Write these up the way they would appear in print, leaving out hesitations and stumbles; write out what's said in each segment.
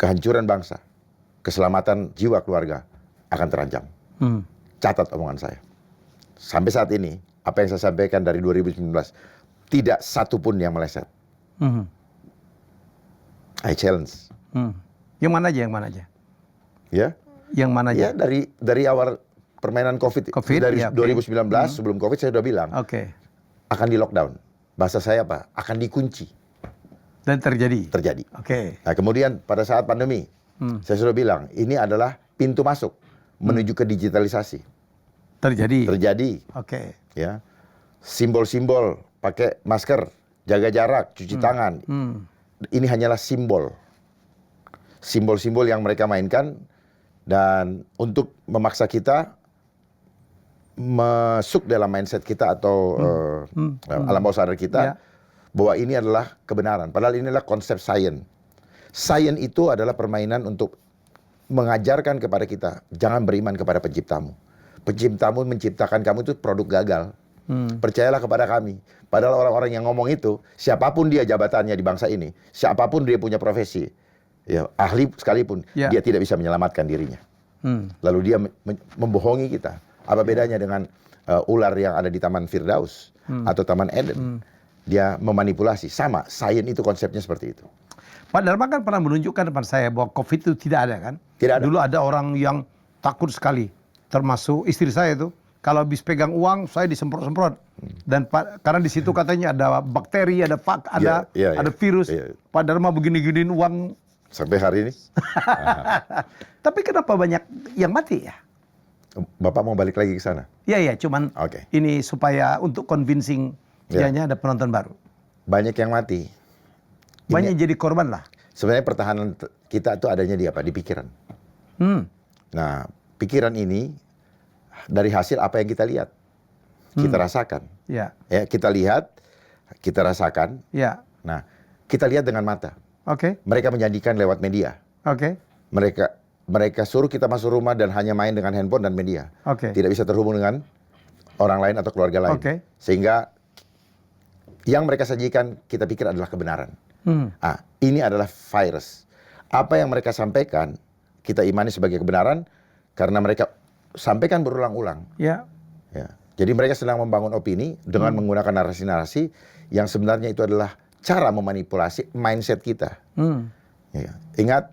kehancuran bangsa, keselamatan jiwa keluarga akan terancam. Catat omongan saya. Sampai saat ini, apa yang saya sampaikan dari 2019, tidak satu pun yang meleset. I challenge. Yang mana aja? Ya? Yang mana aja? Ya, dari awal permainan COVID dari 2019, sebelum COVID saya sudah bilang, akan di lockdown. Bahasa saya apa? Akan dikunci. Dan terjadi? Terjadi. Nah, kemudian pada saat pandemi, saya sudah bilang, ini adalah pintu masuk menuju ke digitalisasi. Terjadi. Ya. Simbol-simbol, pakai masker, jaga jarak, cuci tangan. Ini hanyalah simbol. Simbol-simbol yang mereka mainkan, dan untuk memaksa kita masuk dalam mindset kita atau alam bawah sadar kita, bahwa ini adalah kebenaran. Padahal ini adalah konsep sains. Sains itu adalah permainan untuk mengajarkan kepada kita, jangan beriman kepada penciptamu. Penciptamu menciptakan kamu itu produk gagal. Percayalah kepada kami. Padahal orang-orang yang ngomong itu, siapapun dia jabatannya di bangsa ini, siapapun dia punya profesi, ya, ahli sekalipun, dia tidak bisa menyelamatkan dirinya. Lalu dia membohongi kita. Apa bedanya dengan ular yang ada di Taman Firdaus atau Taman Eden? Dia memanipulasi. Sama, sains itu konsepnya seperti itu. Pak Dharma kan pernah menunjukkan depan saya bahwa COVID itu tidak ada kan? Tidak ada. Dulu ada orang yang takut sekali, termasuk istri saya itu. Kalau habis pegang uang, saya disemprot-semprot. Dan karena di situ katanya ada bakteri, ada virus. Pak Dharma begini-giniin uang. Sampai hari ini. Tapi kenapa banyak yang mati ya? Bapak mau balik lagi ke sana? Iya, cuman ini supaya untuk convincing dianya ada penonton baru. Banyak yang mati. Banyak jadi korban lah. Sebenarnya pertahanan kita itu adanya di apa? Di pikiran. Nah, pikiran ini dari hasil apa yang kita lihat, kita rasakan. Ya, kita lihat, kita rasakan. Nah, kita lihat dengan mata. Mereka menjanjikan lewat media. Mereka suruh kita masuk rumah dan hanya main dengan handphone dan media. Tidak bisa terhubung dengan orang lain atau keluarga lain. Sehingga yang mereka sajikan kita pikir adalah kebenaran. Ini adalah virus. Apa yang mereka sampaikan kita imani sebagai kebenaran karena mereka sampaikan berulang-ulang. Jadi mereka sedang membangun opini dengan menggunakan narasi-narasi yang sebenarnya itu adalah cara memanipulasi mindset kita. Ingat,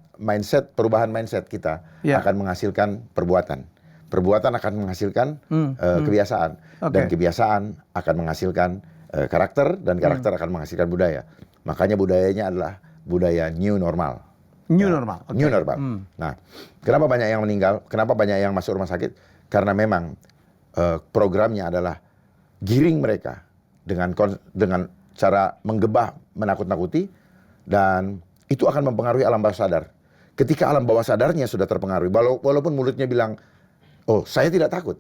perubahan mindset kita akan menghasilkan perbuatan. Perbuatan akan menghasilkan kebiasaan. Dan kebiasaan akan menghasilkan karakter, dan karakter akan menghasilkan budaya. Makanya budayanya adalah budaya new normal. New normal. Nah, kenapa banyak yang meninggal? Kenapa banyak yang masuk rumah sakit? Karena memang programnya adalah giring mereka dengan cara menggebah, menakut-nakuti, dan itu akan mempengaruhi alam bawah sadar. Ketika alam bawah sadarnya sudah terpengaruhi, walaupun mulutnya bilang, oh saya tidak takut,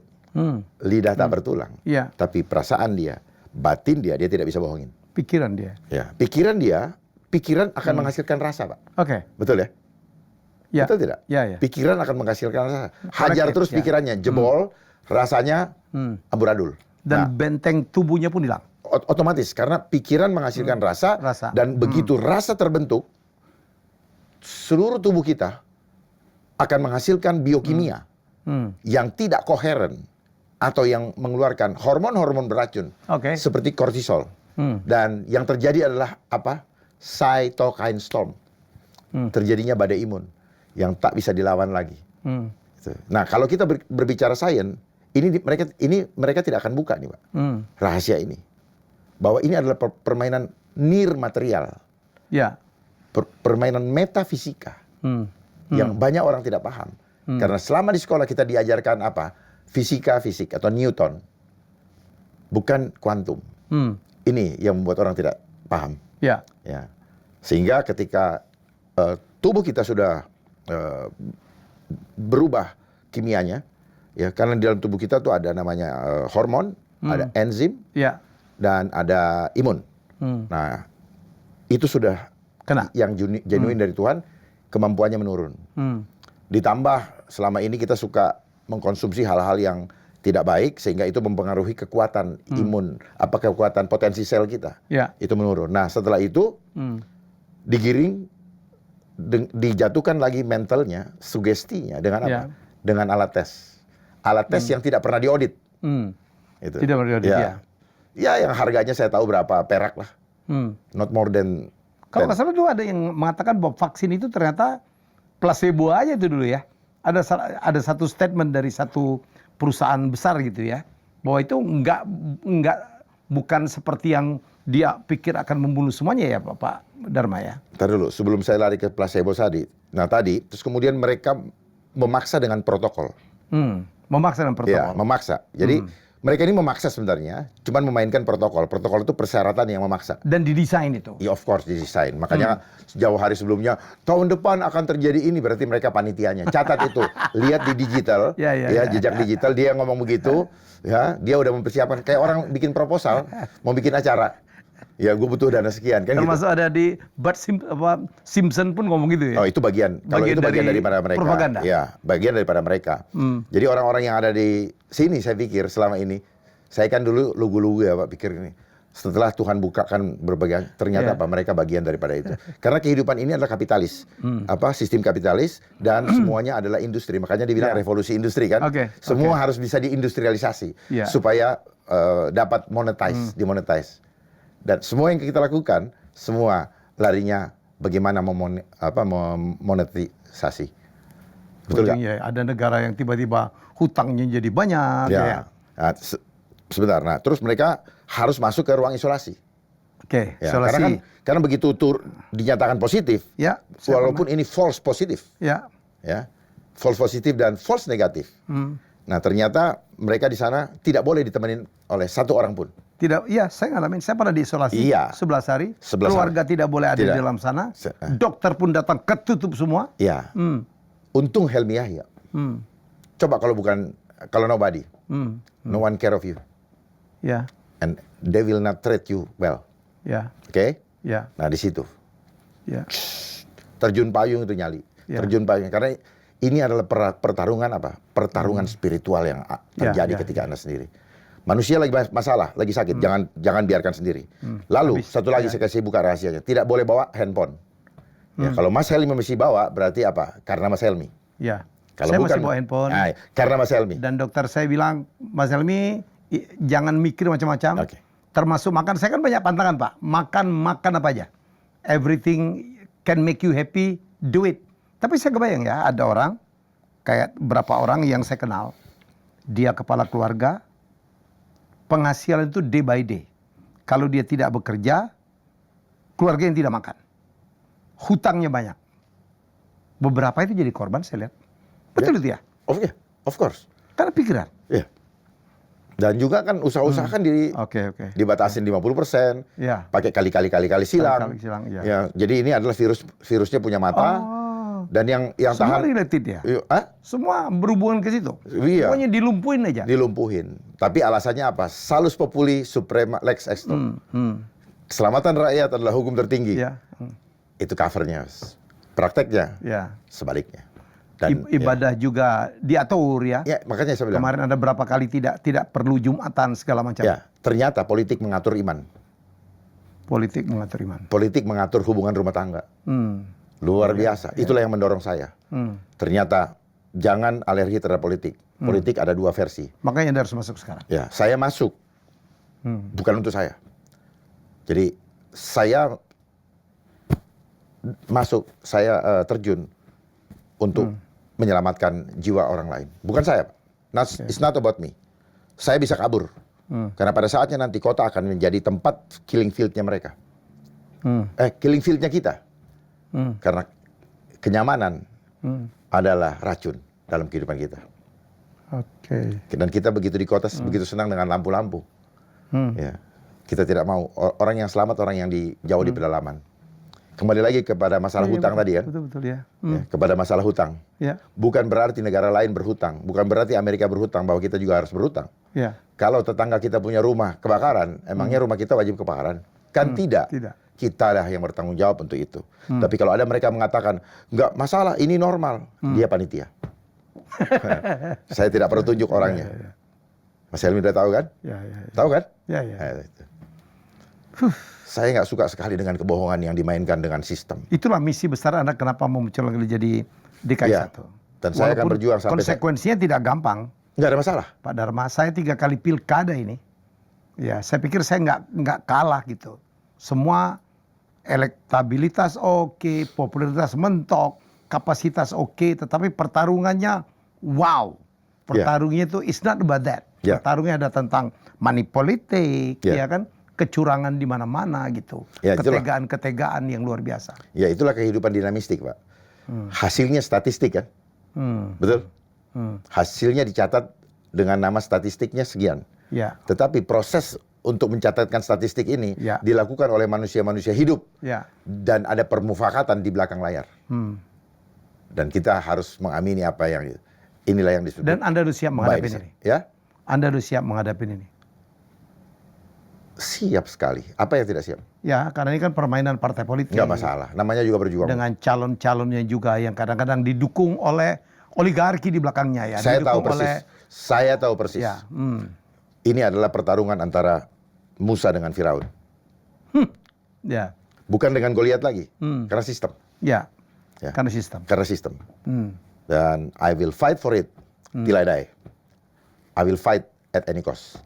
lidah tak bertulang, tapi perasaan dia, batin dia tidak bisa bohongin. Pikiran dia. Pikiran akan menghasilkan rasa, Pak. Betul ya? Betul tidak? Pikiran akan menghasilkan rasa. Hajar terus pikirannya, jebol, rasanya amburadul. Dan benteng tubuhnya pun hilang. Otomatis, karena pikiran menghasilkan rasa. Dan begitu rasa terbentuk, seluruh tubuh kita akan menghasilkan biokimia yang tidak koheren atau yang mengeluarkan hormon-hormon beracun seperti kortisol. Dan yang terjadi adalah apa? Cytokine storm. Terjadinya badai imun yang tak bisa dilawan lagi. Nah, kalau kita berbicara sains, ini mereka tidak akan buka nih, Pak. Rahasia ini. Bahwa ini adalah permainan nir material. Permainan metafisika. Yang banyak orang tidak paham. Karena selama di sekolah kita diajarkan apa? Fisika atau Newton. Bukan kuantum. Ini yang membuat orang tidak paham. Sehingga ketika tubuh kita sudah berubah kimianya, karena di dalam tubuh kita tuh ada namanya hormon, ada enzim, dan ada imun. Nah, itu sudah yang genuine dari Tuhan, kemampuannya menurun. Ditambah selama ini kita suka mengkonsumsi hal-hal yang tidak baik, sehingga itu mempengaruhi kekuatan imun, kekuatan potensi sel kita. Itu menurun. Nah, setelah itu digiring dijatuhkan lagi mentalnya, sugestinya dengan apa? Dengan alat tes. Alat tes yang tidak pernah diaudit. Itu. Tidak pernah diaudit, ya. Ya, yang harganya saya tahu berapa perak lah. Not more than. Kalau nggak salah dulu ada yang mengatakan bahwa vaksin itu ternyata placebo aja itu dulu ya. Ada satu statement dari satu perusahaan besar gitu ya, bahwa itu bukan seperti yang dia pikir akan membunuh semuanya ya Pak Dharma ya. Ntar dulu, sebelum saya lari ke placebo tadi. Nah tadi, terus kemudian mereka memaksa dengan protokol. Memaksa dengan protokol. Ya, memaksa. Jadi mereka ini memaksa sebenarnya, cuman memainkan protokol. Protokol itu persyaratan yang memaksa. Dan didesain itu? Ya, of course didesain. Makanya jauh hari sebelumnya, tahun depan akan terjadi ini, berarti mereka panitianya. Catat itu, lihat di digital, jejak digital, dia ngomong begitu, ya, dia udah mempersiapkan. Kayak orang bikin proposal, mau bikin acara. Ya, gue butuh dana sekian kan. Termasuk gitu. ada di Bart Simpson pun ngomong gitu ya. Oh, itu bagian. Kalau itu bagian daripada mereka. Propaganda. Ya, bagian daripada mereka. Jadi orang-orang yang ada di sini, saya pikir selama ini, saya kan dulu lugu-lugu ya Pak, pikir ini. Setelah Tuhan bukakan berbagai, ternyata apa? Mereka bagian daripada itu. Karena kehidupan ini adalah kapitalis, sistem kapitalis dan semuanya adalah industri. Makanya dibilang revolusi industri kan. Semua harus bisa diindustrialisasi supaya dapat dimonetize. Dan semua yang kita lakukan, semua larinya bagaimana memonetisasi. Betul nggak? Ya, ada negara yang tiba-tiba hutangnya jadi banyak. Ya. Nah, sebentar. Nah, terus mereka harus masuk ke ruang isolasi. Isolasi. Karena begitu dinyatakan positif, walaupun ini false positif. False positif dan false negatif. Nah, ternyata mereka di sana tidak boleh ditemenin oleh satu orang pun. Tidak, saya ngalamin. Saya pernah diisolasi 11 hari. 11 keluarga hari. tidak boleh ada di dalam sana. Dokter pun datang ketutup semua. Iya. Untung Helmi Yahya. Coba kalau nobody, no one care of you. And they will not treat you well. Oke? Nah di situ. Terjun payung itu nyali. Terjun payung karena ini adalah pertarungan apa? Pertarungan spiritual yang terjadi ketika Anda sendiri. Manusia lagi masalah, lagi sakit, jangan biarkan sendiri. Lalu satu lagi saya kasih buka rahasianya, tidak boleh bawa handphone. Kalau Mas Helmi masih bawa, berarti apa? Karena Mas Helmi. Kalau saya bukan, masih bawa handphone. Karena Mas Helmi. Dan dokter saya bilang, Mas Helmi jangan mikir macam-macam. Termasuk makan, saya kan banyak pantangan Pak. Makan apa aja. Everything can make you happy, do it. Tapi saya kebayang ya, ada orang, kayak berapa orang yang saya kenal, dia kepala keluarga, penghasilan itu day by day. Kalau dia tidak bekerja, keluarga yang tidak makan. Hutangnya banyak. Beberapa itu jadi korban saya lihat. Betul itu ya? Of course. Karena pikiran. Dan juga kan usaha-usaha kan dibatasin 50%. Pakai kali silang. Jadi ini adalah virusnya punya mata. Dan yang semua tahan related ya? Semua berhubungan ke situ? Semuanya dilumpuhin aja? Dilumpuhin. Tapi alasannya apa? Salus populi suprema lex extor. Keselamatan rakyat adalah hukum tertinggi. Itu covernya. Prakteknya sebaliknya. Dan ibadah juga diatur ya? Makanya saya bilang. Kemarin ada berapa kali tidak perlu Jumatan segala macam. Ternyata politik mengatur iman. Politik mengatur iman. Politik mengatur hubungan rumah tangga. Luar biasa. Itulah yang mendorong saya. Ternyata jangan alergi terhadap politik. Politik ada dua versi. Makanya Anda harus masuk sekarang. Saya masuk. Bukan untuk saya. Jadi saya masuk, saya terjun untuk menyelamatkan jiwa orang lain. Bukan saya. It's not about me. Saya bisa kabur. Karena pada saatnya nanti kota akan menjadi tempat killing field-nya mereka. Killing field-nya kita. Karena kenyamanan adalah racun dalam kehidupan kita. Dan kita begitu di kota begitu senang dengan lampu-lampu. Kita tidak mau orang yang selamat, orang yang jauh di pedalaman. Kembali lagi kepada masalah hutang tadi kan. Betul ya. Kepada masalah hutang. Bukan berarti negara lain berhutang, bukan berarti Amerika berhutang bahwa kita juga harus berhutang. Kalau tetangga kita punya rumah kebakaran, emangnya rumah kita wajib kebakaran? Kan tidak. Kita lah yang bertanggung jawab untuk itu. Tapi kalau ada mereka mengatakan, nggak masalah, ini normal, dia panitia. Saya tidak perlu tunjuk orangnya. Mas Helmi udah tahu kan? Tahu kan? Saya nggak suka sekali dengan kebohongan yang dimainkan dengan sistem. Itulah misi besar Anda kenapa mau muncul lagi jadi DKI 1. Dan saya akan berjuang sampai konsekuensinya tidak gampang. Nggak ada masalah. Pak Dharma, saya 3 kali pilkada ini. Ya, saya pikir saya nggak kalah gitu. Semua elektabilitas oke, popularitas mentok, kapasitas oke, tetapi pertarungannya wow. Pertarungannya itu it's not about that. Pertarungannya ada tentang money politik, ya kan? Kecurangan di mana-mana gitu. Ketegaan-ketegaan yang luar biasa. Ya, itulah kehidupan dinamistik, Pak. Hasilnya statistik kan? Betul? Hasilnya dicatat dengan nama statistiknya sekian. Ya. Tetapi proses untuk mencatatkan statistik ini dilakukan oleh manusia-manusia hidup. Dan ada permufakatan di belakang layar. Dan kita harus mengamini apa yang inilah yang disebut. Dan Anda harus siap menghadapi ini. Ya? Anda harus siap menghadapi ini. Siap sekali. Apa yang tidak siap? Ya, karena ini kan permainan partai politik. Nggak masalah. Namanya juga berjuang. Dengan calon-calonnya juga yang kadang-kadang didukung oleh oligarki di belakangnya ya. Saya tahu persis. Saya tahu persis. Ya. Ini adalah pertarungan antara Musa dengan Firaun. Ya. Bukan dengan Goliat lagi. Karena sistem. Ya. Karena sistem. Karena sistem. Dan I will fight for it till I die. I will fight at any cost.